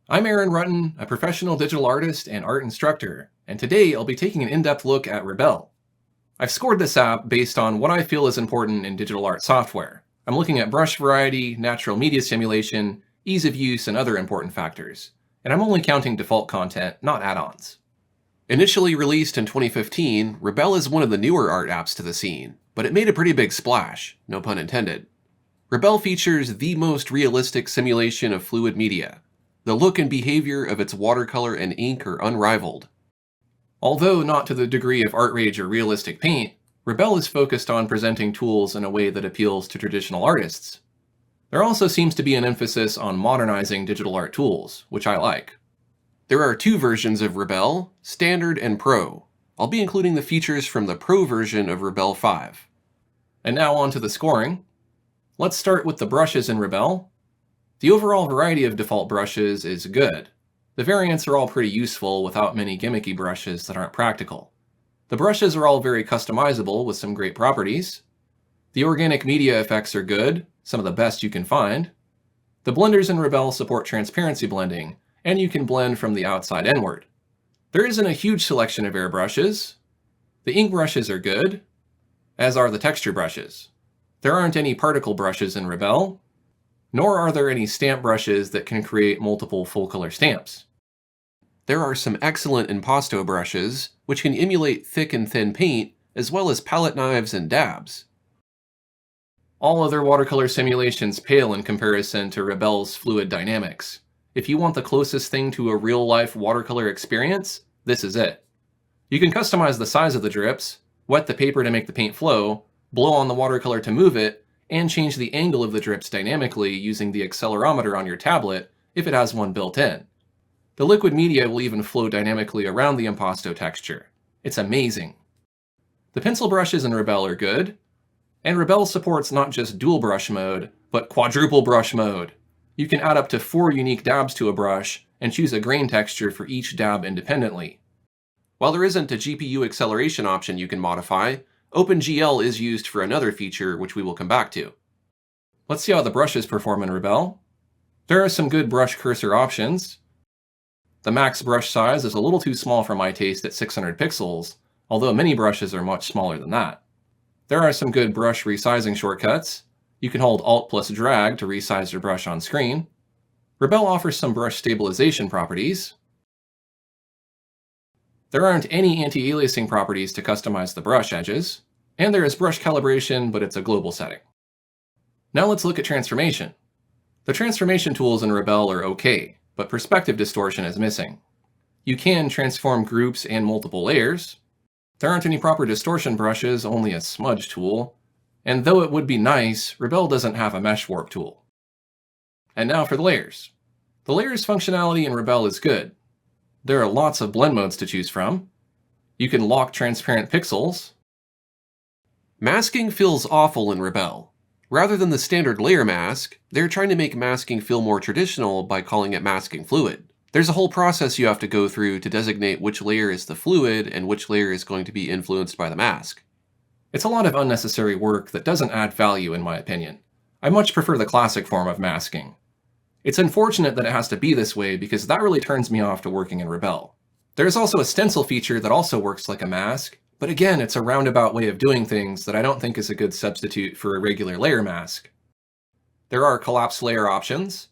I'm Aaron Rutten, a professional digital artist and art instructor, and today I'll be taking an in-depth look at Rebelle. I've scored this app based on what I feel is important in digital art software. I'm looking at brush variety, natural media simulation, ease of use, and other important factors. And I'm only counting default content, not add-ons. Initially released in 2015, Rebelle is one of the newer art apps to the scene, but it made a pretty big splash, no pun intended. Rebelle features the most realistic simulation of fluid media. The look and behavior of its watercolor and ink are unrivaled. Although not to the degree of ArtRage or Realistic Paint, Rebelle is focused on presenting tools in a way that appeals to traditional artists. There also seems to be an emphasis on modernizing digital art tools, which I like. There are two versions of Rebelle, Standard and Pro. I'll be including the features from the Pro version of Rebelle 5. And now on to the scoring. Let's start with the brushes in Rebelle. The overall variety of default brushes is good. The variants are all pretty useful without many gimmicky brushes that aren't practical. The brushes are all very customizable with some great properties. The organic media effects are good, some of the best you can find. The blenders in Rebelle support transparency blending, and you can blend from the outside inward. There isn't a huge selection of airbrushes. The ink brushes are good, as are the texture brushes. There aren't any particle brushes in Rebelle, nor are there any stamp brushes that can create multiple full-color stamps. There are some excellent impasto brushes, which can emulate thick and thin paint, as well as palette knives and dabs. All other watercolor simulations pale in comparison to Rebelle's fluid dynamics. If you want the closest thing to a real-life watercolor experience, this is it. You can customize the size of the drips, wet the paper to make the paint flow, blow on the watercolor to move it, and change the angle of the drips dynamically using the accelerometer on your tablet if it has one built in. The liquid media will even flow dynamically around the impasto texture. It's amazing. The pencil brushes in Rebelle are good, and Rebelle supports not just dual brush mode, but quadruple brush mode. You can add up to 4 unique dabs to a brush and choose a grain texture for each dab independently. While there isn't a GPU acceleration option you can modify, OpenGL is used for another feature which we will come back to. Let's see how the brushes perform in Rebelle. There are some good brush cursor options. The max brush size is a little too small for my taste at 600 pixels, although many brushes are much smaller than that. There are some good brush resizing shortcuts. You can hold Alt plus drag to resize your brush on screen. Rebelle offers some brush stabilization properties. There aren't any anti-aliasing properties to customize the brush edges, and there is brush calibration, but it's a global setting. Now let's look at transformation. The transformation tools in Rebelle are okay, but perspective distortion is missing. You can transform groups and multiple layers. There aren't any proper distortion brushes, only a smudge tool, and though it would be nice, Rebelle doesn't have a mesh warp tool. And now for the layers. The layers functionality in Rebelle is good. There are lots of blend modes to choose from. You can lock transparent pixels. Masking feels awful in Rebelle. Rather than the standard layer mask, they're trying to make masking feel more traditional by calling it masking fluid. There's a whole process you have to go through to designate which layer is the fluid and which layer is going to be influenced by the mask. It's a lot of unnecessary work that doesn't add value in my opinion. I much prefer the classic form of masking. It's unfortunate that it has to be this way because that really turns me off to working in Rebelle. There's also a stencil feature that also works like a mask, but again, it's a roundabout way of doing things that I don't think is a good substitute for a regular layer mask. There are collapse layer options,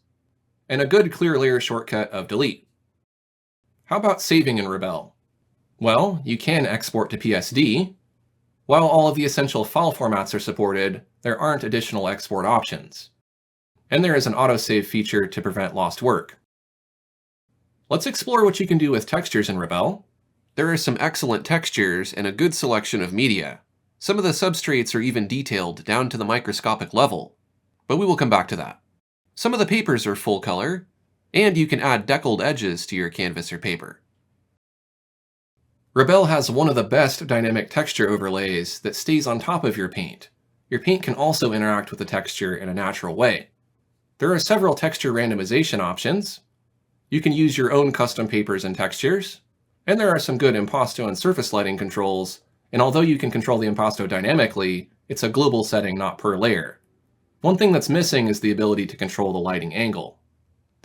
and a good clear layer shortcut of delete. How about saving in Rebelle? Well, you can export to PSD. While all of the essential file formats are supported, there aren't additional export options. And there is an autosave feature to prevent lost work. Let's explore what you can do with textures in Rebelle. There are some excellent textures and a good selection of media. Some of the substrates are even detailed down to the microscopic level, but we will come back to that. Some of the papers are full color, and you can add deckled edges to your canvas or paper. Rebelle has one of the best dynamic texture overlays that stays on top of your paint. Your paint can also interact with the texture in a natural way. There are several texture randomization options. You can use your own custom papers and textures, and there are some good impasto and surface lighting controls, and although you can control the impasto dynamically, it's a global setting, not per layer. One thing that's missing is the ability to control the lighting angle.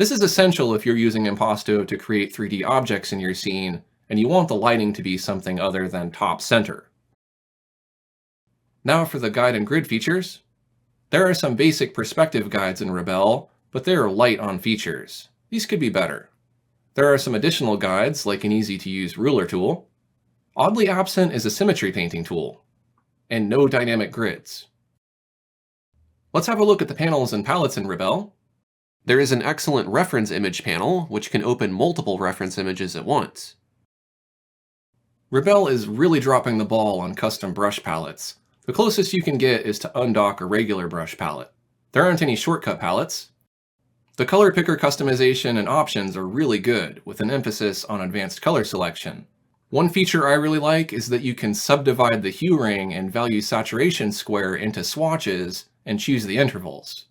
This is essential if you're using Impasto to create 3D objects in your scene, and you want the lighting to be something other than top center. Now for the guide and grid features. There are some basic perspective guides in Rebelle, but they are light on features. These could be better. There are some additional guides, like an easy-to-use ruler tool. Oddly absent is a symmetry painting tool, and no dynamic grids. Let's have a look at the panels and palettes in Rebelle. There is an excellent reference image panel, which can open multiple reference images at once. Rebelle is really dropping the ball on custom brush palettes. The closest you can get is to undock a regular brush palette. There aren't any shortcut palettes. The color picker customization and options are really good, with an emphasis on advanced color selection. One feature I really like is that you can subdivide the hue ring and value saturation square into swatches and choose the intervals.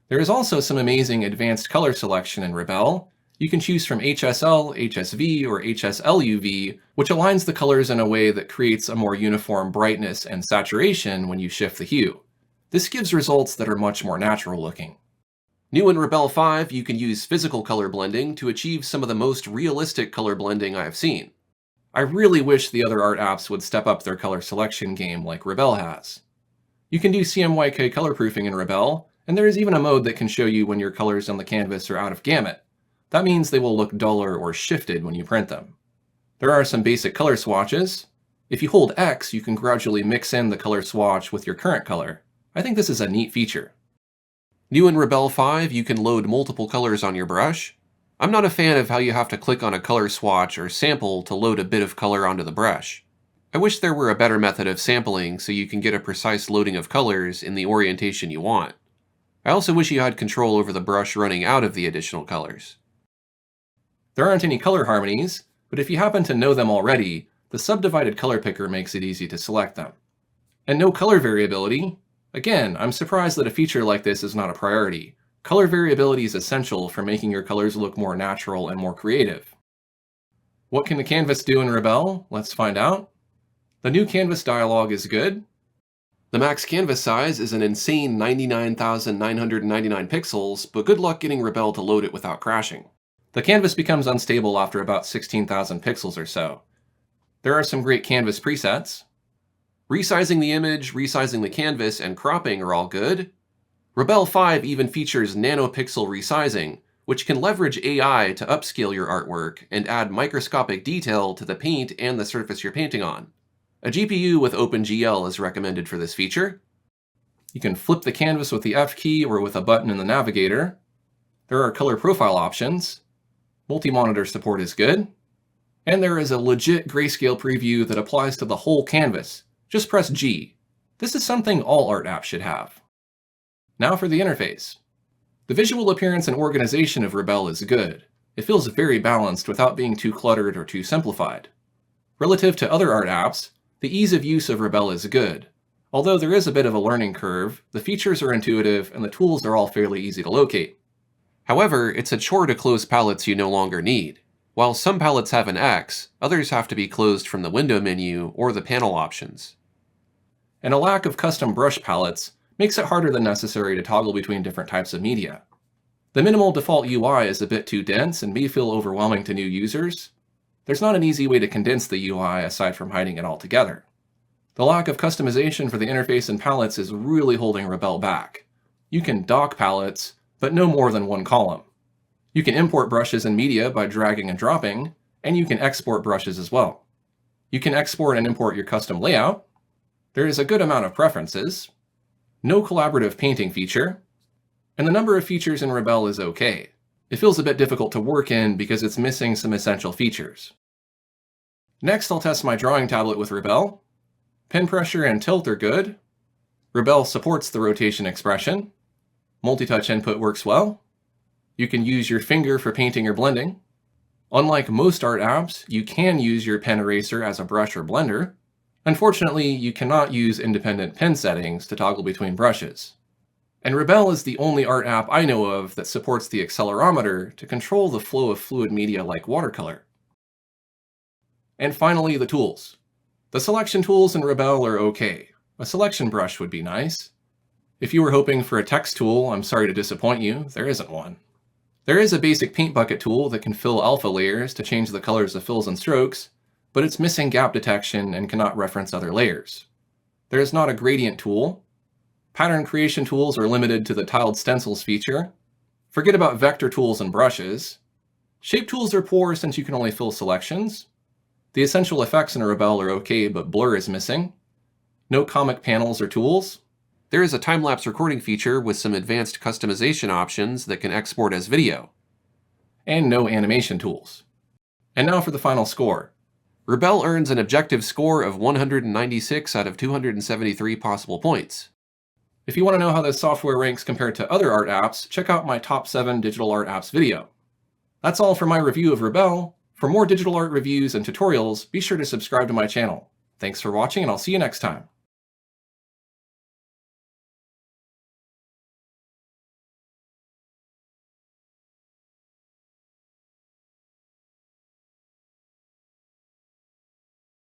There is also some amazing advanced color selection in Rebelle. You can choose from HSL, HSV, or HSLUV, which aligns the colors in a way that creates a more uniform brightness and saturation when you shift the hue. This gives results that are much more natural looking. New in Rebelle 5, you can use physical color blending to achieve some of the most realistic color blending I've seen. I really wish the other art apps would step up their color selection game like Rebelle has. You can do CMYK color proofing in Rebelle, and there is even a mode that can show you when your colors on the canvas are out of gamut. That means they will look duller or shifted when you print them. There are some basic color swatches. If you hold X, you can gradually mix in the color swatch with your current color. I think this is a neat feature. New in Rebelle 5, you can load multiple colors on your brush. I'm not a fan of how you have to click on a color swatch or sample to load a bit of color onto the brush. I wish there were a better method of sampling so you can get a precise loading of colors in the orientation you want. I also wish you had control over the brush running out of the additional colors. There aren't any color harmonies, but if you happen to know them already, the subdivided color picker makes it easy to select them. And no color variability. Again, I'm surprised that a feature like this is not a priority. Color variability is essential for making your colors look more natural and more creative. What can the canvas do in Rebelle? Let's find out. The new canvas dialog is good. The max canvas size is an insane 99,999 pixels, but good luck getting Rebelle to load it without crashing. The canvas becomes unstable after about 16,000 pixels or so. There are some great canvas presets. Resizing the image, resizing the canvas, and cropping are all good. Rebelle 5 even features nanopixel resizing, which can leverage AI to upscale your artwork and add microscopic detail to the paint and the surface you're painting on. A GPU with OpenGL is recommended for this feature. You can flip the canvas with the F key or with a button in the navigator. There are color profile options. Multi-monitor support is good. And there is a legit grayscale preview that applies to the whole canvas. Just press G. This is something all art apps should have. Now for the interface. The visual appearance and organization of Rebelle is good. It feels very balanced without being too cluttered or too simplified. Relative to other art apps, the ease of use of Rebelle is good. Although there is a bit of a learning curve, the features are intuitive and the tools are all fairly easy to locate. However, it's a chore to close palettes you no longer need. While some palettes have an X, others have to be closed from the window menu or the panel options. And a lack of custom brush palettes makes it harder than necessary to toggle between different types of media. The minimal default UI is a bit too dense and may feel overwhelming to new users. There's not an easy way to condense the UI aside from hiding it altogether. The lack of customization for the interface and palettes is really holding Rebelle back. You can dock palettes, but no more than one column. You can import brushes and media by dragging and dropping, and you can export brushes as well. You can export and import your custom layout. There is a good amount of preferences. No collaborative painting feature. And the number of features in Rebelle is okay. It feels a bit difficult to work in because it's missing some essential features. Next, I'll test my drawing tablet with Rebelle. Pen pressure and tilt are good. Rebelle supports the rotation expression. Multi-touch input works well. You can use your finger for painting or blending. Unlike most art apps, you can use your pen eraser as a brush or blender. Unfortunately, you cannot use independent pen settings to toggle between brushes. And Rebelle is the only art app I know of that supports the accelerometer to control the flow of fluid media like watercolor. And finally, the tools. The selection tools in Rebelle are okay. A selection brush would be nice. If you were hoping for a text tool, I'm sorry to disappoint you, there isn't one. There is a basic paint bucket tool that can fill alpha layers to change the colors of fills and strokes, but it's missing gap detection and cannot reference other layers. There is not a gradient tool. Pattern creation tools are limited to the tiled stencils feature. Forget about vector tools and brushes. Shape tools are poor since you can only fill selections. The essential effects in a Rebelle are okay, but blur is missing. No comic panels or tools. There is a time-lapse recording feature with some advanced customization options that can export as video. And no animation tools. And now for the final score. Rebelle earns an objective score of 196 out of 273 possible points. If you want to know how this software ranks compared to other art apps, check out my top 7 digital art apps video. That's all for my review of Rebelle. For more digital art reviews and tutorials, be sure to subscribe to my channel. Thanks for watching, and I'll see you next time.